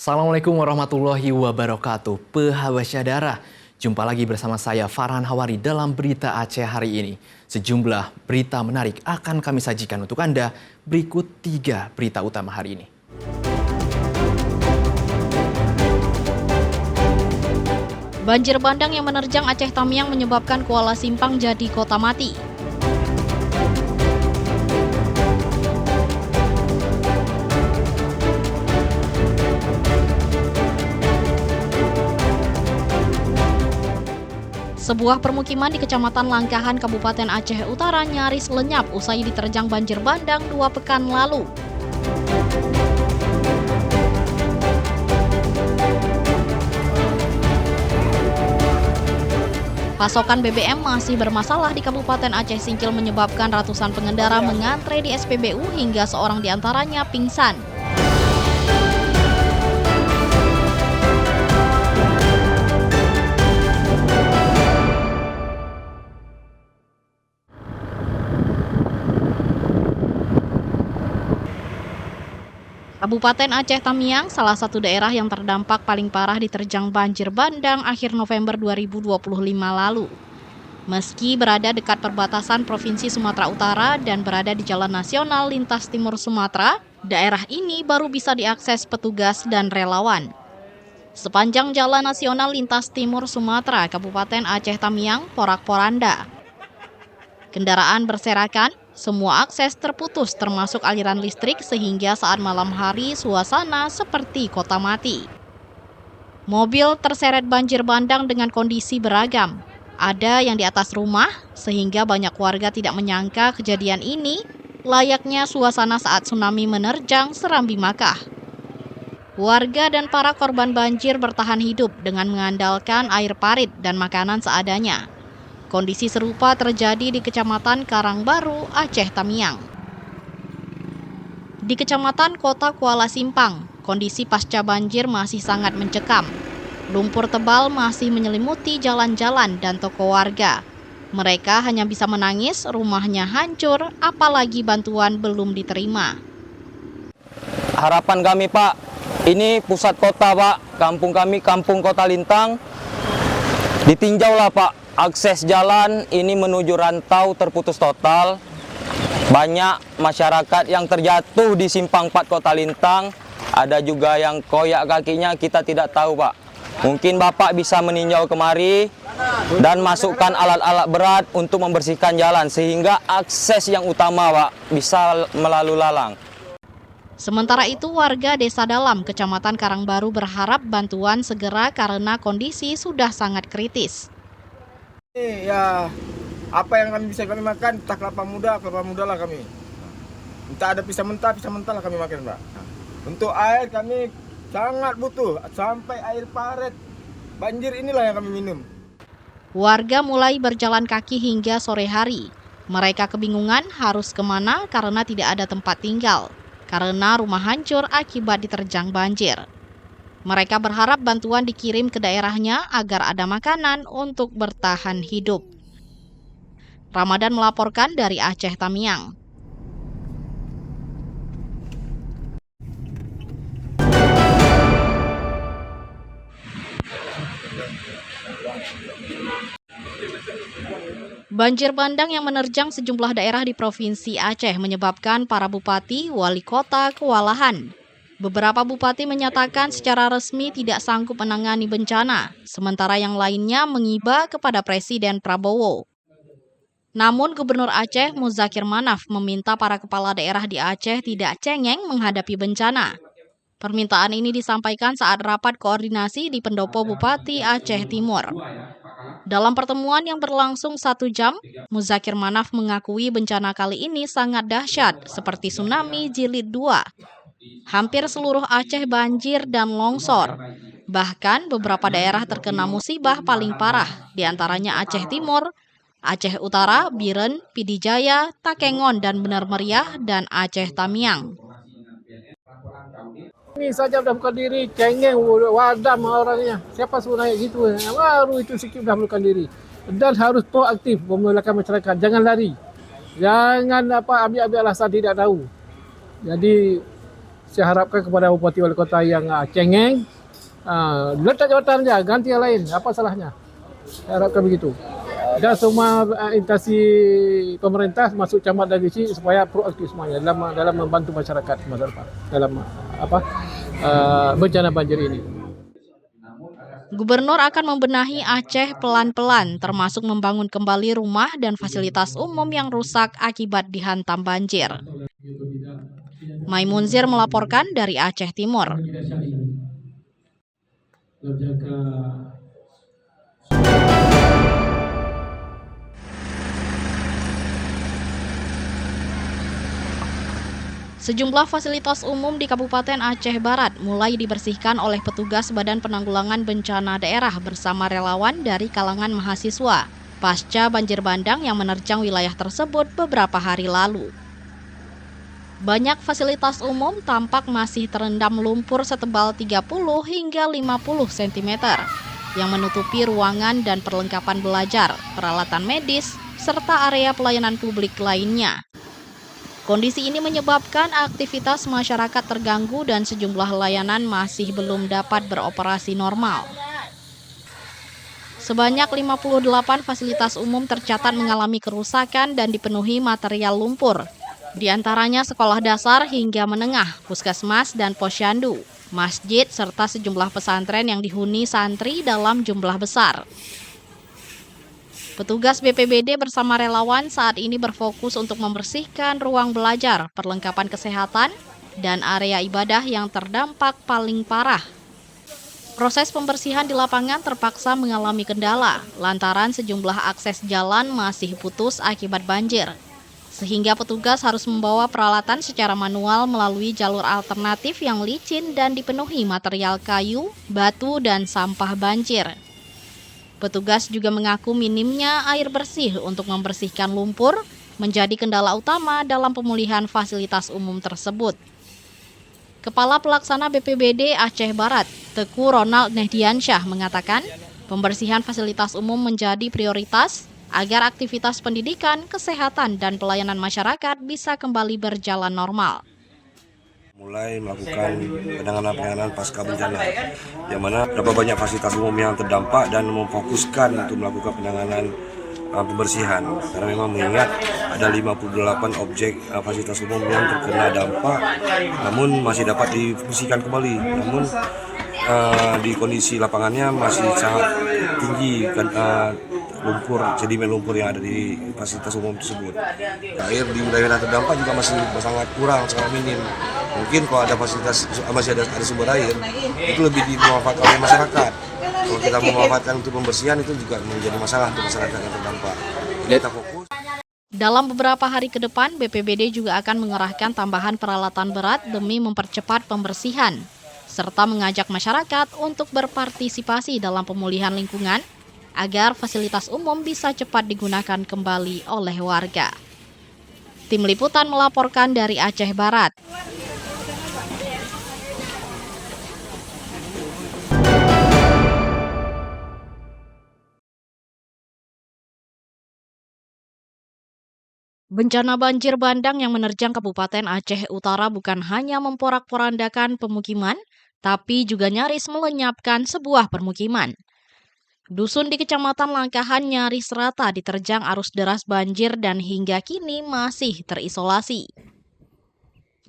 Assalamualaikum warahmatullahi wabarakatuh. Pehabasyadara, jumpa lagi bersama saya Farhan Hawari dalam Berita Aceh hari ini. Sejumlah berita menarik akan kami sajikan untuk Anda. Berikut 3 berita utama hari ini. Banjir bandang yang menerjang Aceh Tamiang menyebabkan Kuala Simpang jadi kota mati. Sebuah permukiman di Kecamatan Langkahan, Kabupaten Aceh Utara nyaris lenyap usai diterjang banjir bandang 2 pekan lalu. Pasokan BBM masih bermasalah di Kabupaten Aceh Singkil menyebabkan ratusan pengendara mengantre di SPBU hingga seorang diantaranya pingsan. Kabupaten Aceh Tamiang, salah satu daerah yang terdampak paling parah diterjang banjir bandang akhir November 2025 lalu. Meski berada dekat perbatasan Provinsi Sumatera Utara dan berada di Jalan Nasional Lintas Timur Sumatera, daerah ini baru bisa diakses petugas dan relawan. Sepanjang Jalan Nasional Lintas Timur Sumatera, Kabupaten Aceh Tamiang, porak-poranda. Kendaraan berserakan, semua akses terputus termasuk aliran listrik sehingga saat malam hari suasana seperti kota mati. Mobil terseret banjir bandang dengan kondisi beragam. Ada yang di atas rumah sehingga banyak warga tidak menyangka kejadian ini layaknya suasana saat tsunami menerjang Serambi Makkah. Warga dan para korban banjir bertahan hidup dengan mengandalkan air parit dan makanan seadanya. Kondisi serupa terjadi di Kecamatan Karangbaru, Aceh Tamiang. Di Kecamatan Kota Kuala Simpang, kondisi pasca banjir masih sangat mencekam. Lumpur tebal masih menyelimuti jalan-jalan dan toko warga. Mereka hanya bisa menangis, rumahnya hancur, apalagi bantuan belum diterima. Harapan kami, Pak, ini pusat kota, Pak. Kampung kami, Kampung Kota Lintang, ditinjau lah, Pak. Akses jalan ini menuju rantau terputus total. Banyak masyarakat yang terjatuh di Simpang 4 Kota Lintang. Ada juga yang koyak kakinya, kita tidak tahu, Pak. Mungkin Bapak bisa meninjau kemari dan masukkan alat-alat berat untuk membersihkan jalan sehingga akses yang utama, Pak, bisa melalui lalang. Sementara itu, warga Desa Dalam, Kecamatan Karangbaru berharap bantuan segera karena kondisi sudah sangat kritis. Ya, apa yang bisa kami makan, entah kelapa muda lah kami. Entah ada pisang mentah lah kami makan, Pak. Untuk air kami sangat butuh, sampai air paret. Banjir inilah yang kami minum. Warga mulai berjalan kaki hingga sore hari. Mereka kebingungan harus kemana karena tidak ada tempat tinggal. Karena rumah hancur akibat diterjang banjir. Mereka berharap bantuan dikirim ke daerahnya agar ada makanan untuk bertahan hidup. Ramadan melaporkan dari Aceh Tamiang. Banjir bandang yang menerjang sejumlah daerah di Provinsi Aceh menyebabkan para bupati, wali kota kewalahan. Beberapa bupati menyatakan secara resmi tidak sanggup menangani bencana, sementara yang lainnya mengiba kepada Presiden Prabowo. Namun Gubernur Aceh Muzakir Manaf meminta para kepala daerah di Aceh tidak cengeng menghadapi bencana. Permintaan ini disampaikan saat rapat koordinasi di Pendopo Bupati Aceh Timur. Dalam pertemuan yang berlangsung 1 jam, Muzakir Manaf mengakui bencana kali ini sangat dahsyat seperti tsunami jilid 2. Hampir seluruh Aceh banjir dan longsor. Bahkan beberapa daerah terkena musibah paling parah, diantaranya Aceh Timur, Aceh Utara, Biren, Pidijaya, Takengon dan Benar Meriah, dan Aceh Tamiang. Ini saja udah bukan diri, cengeng, wadam orangnya. Siapa suruh naik gitu? Baru itu sikit udah bukan diri. Dan harus proaktif memulakan masyarakat, jangan lari. Jangan ambil alasan tidak tahu. Jadi saya harapkan kepada Bupati Wali Kota yang cengeng, letak jabatan aja, ganti yang lain, apa salahnya? Saya harapkan begitu. Dan semua instansi pemerintah masuk camat dan desi supaya proaktif semuanya dalam membantu masyarakat masa depan dalam bencana banjir ini. Gubernur akan membenahi Aceh pelan-pelan, termasuk membangun kembali rumah dan fasilitas umum yang rusak akibat dihantam banjir. Maimunzir melaporkan dari Aceh Timur. Sejumlah fasilitas umum di Kabupaten Aceh Barat mulai dibersihkan oleh petugas Badan Penanggulangan Bencana Daerah bersama relawan dari kalangan mahasiswa pasca banjir bandang yang menerjang wilayah tersebut beberapa hari lalu. Banyak fasilitas umum tampak masih terendam lumpur setebal 30 hingga 50 cm yang menutupi ruangan dan perlengkapan belajar, peralatan medis, serta area pelayanan publik lainnya. Kondisi ini menyebabkan aktivitas masyarakat terganggu dan sejumlah layanan masih belum dapat beroperasi normal. Sebanyak 58 fasilitas umum tercatat mengalami kerusakan dan dipenuhi material lumpur. Di antaranya sekolah dasar hingga menengah, puskesmas dan posyandu, masjid, serta sejumlah pesantren yang dihuni santri dalam jumlah besar. Petugas BPBD bersama relawan saat ini berfokus untuk membersihkan ruang belajar, perlengkapan kesehatan, dan area ibadah yang terdampak paling parah. Proses pembersihan di lapangan terpaksa mengalami kendala, lantaran sejumlah akses jalan masih putus akibat banjir. Sehingga petugas harus membawa peralatan secara manual melalui jalur alternatif yang licin dan dipenuhi material kayu, batu, dan sampah banjir. Petugas juga mengaku minimnya air bersih untuk membersihkan lumpur menjadi kendala utama dalam pemulihan fasilitas umum tersebut. Kepala Pelaksana BPBD Aceh Barat, Teku Ronald Nehdiansyah mengatakan, pembersihan fasilitas umum menjadi prioritas agar aktivitas pendidikan, kesehatan, dan pelayanan masyarakat bisa kembali berjalan normal. Mulai melakukan penanganan pasca bencana, yang mana berapa banyak fasilitas umum yang terdampak dan memfokuskan untuk melakukan penanganan pembersihan. Karena memang mengingat ada 58 objek fasilitas umum yang terkena dampak, namun masih dapat difungsikan kembali. Namun di kondisi lapangannya masih sangat tinggi lumpur, sedimen lumpur yang ada di fasilitas umum tersebut. Air di wilayah yang terdampak juga masih sangat kurang, sangat minim. Mungkin kalau ada fasilitas, masih ada sumber air, itu lebih dimanfaatkan oleh masyarakat. Kalau kita memanfaatkan untuk pembersihan, itu juga menjadi masalah untuk masyarakat yang terdampak. Jadi kita fokus. Dalam beberapa hari ke depan, BPBD juga akan mengerahkan tambahan peralatan berat demi mempercepat pembersihan, serta mengajak masyarakat untuk berpartisipasi dalam pemulihan lingkungan, agar fasilitas umum bisa cepat digunakan kembali oleh warga. Tim Liputan melaporkan dari Aceh Barat. Bencana banjir bandang yang menerjang Kabupaten Aceh Utara bukan hanya memporak-porandakan pemukiman, tapi juga nyaris melenyapkan sebuah permukiman. Dusun di Kecamatan Langkahan nyaris rata diterjang arus deras banjir dan hingga kini masih terisolasi.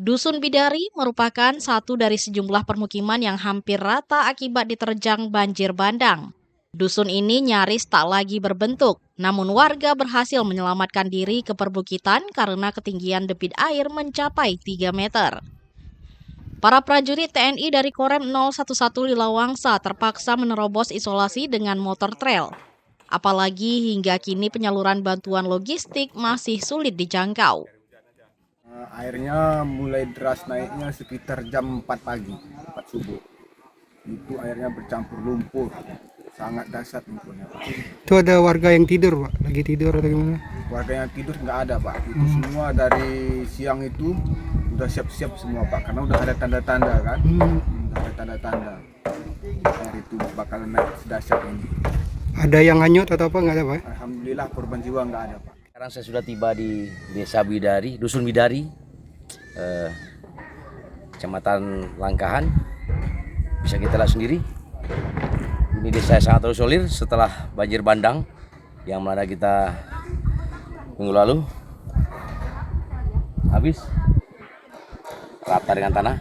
Dusun Bidari merupakan satu dari sejumlah permukiman yang hampir rata akibat diterjang banjir bandang. Dusun ini nyaris tak lagi berbentuk, namun warga berhasil menyelamatkan diri ke perbukitan karena ketinggian debit air mencapai 3 meter. Para prajurit TNI dari Korem 011 di Lawangsa terpaksa menerobos isolasi dengan motor trail. Apalagi hingga kini penyaluran bantuan logistik masih sulit dijangkau. Airnya mulai deras naiknya sekitar jam 4 pagi, 4 subuh. Itu airnya bercampur lumpur. Sangat dahsyat lumpurnya, Pak. Itu ada warga yang tidur, Pak? Lagi tidur atau gimana? Warga yang tidur nggak ada, Pak. Itu semua dari siang itu udah siap-siap semua, Pak. Karena udah ada tanda-tanda kan. Udah ada tanda-tanda. Air itu bakal naik sedahsyat ini. Ada yang hanyut atau apa? Nggak ada, Pak? Alhamdulillah korban jiwa nggak ada, Pak. Sekarang saya sudah tiba di Desa Bidari, Dusun Bidari. Kecamatan Langkahan. Bisa kita lihat sendiri. Ini desa sangat terisolir setelah banjir bandang yang melanda kita minggu lalu. Habis rata dengan tanah.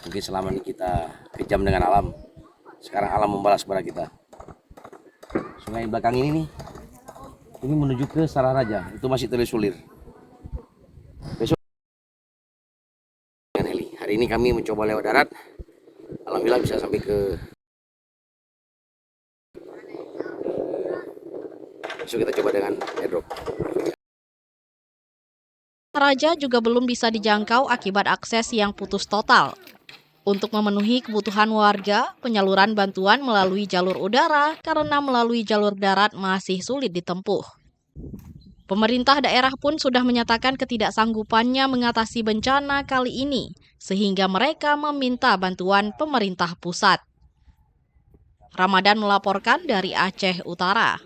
Mungkin selama ini kita kejam dengan alam. Sekarang alam membalas kepada kita. Sungai belakang ini nih, ini menuju ke Salaraja, itu masih terisolir. Besok dengan heli. Hari ini kami mencoba lewat darat. Alhamdulillah bisa sampai ke. Besok kita coba dengan airdrop. Raja juga belum bisa dijangkau akibat akses yang putus total. Untuk memenuhi kebutuhan warga, penyaluran bantuan melalui jalur udara karena melalui jalur darat masih sulit ditempuh. Pemerintah daerah pun sudah menyatakan ketidaksanggupannya mengatasi bencana kali ini, sehingga mereka meminta bantuan pemerintah pusat. Ramadan melaporkan dari Aceh Utara.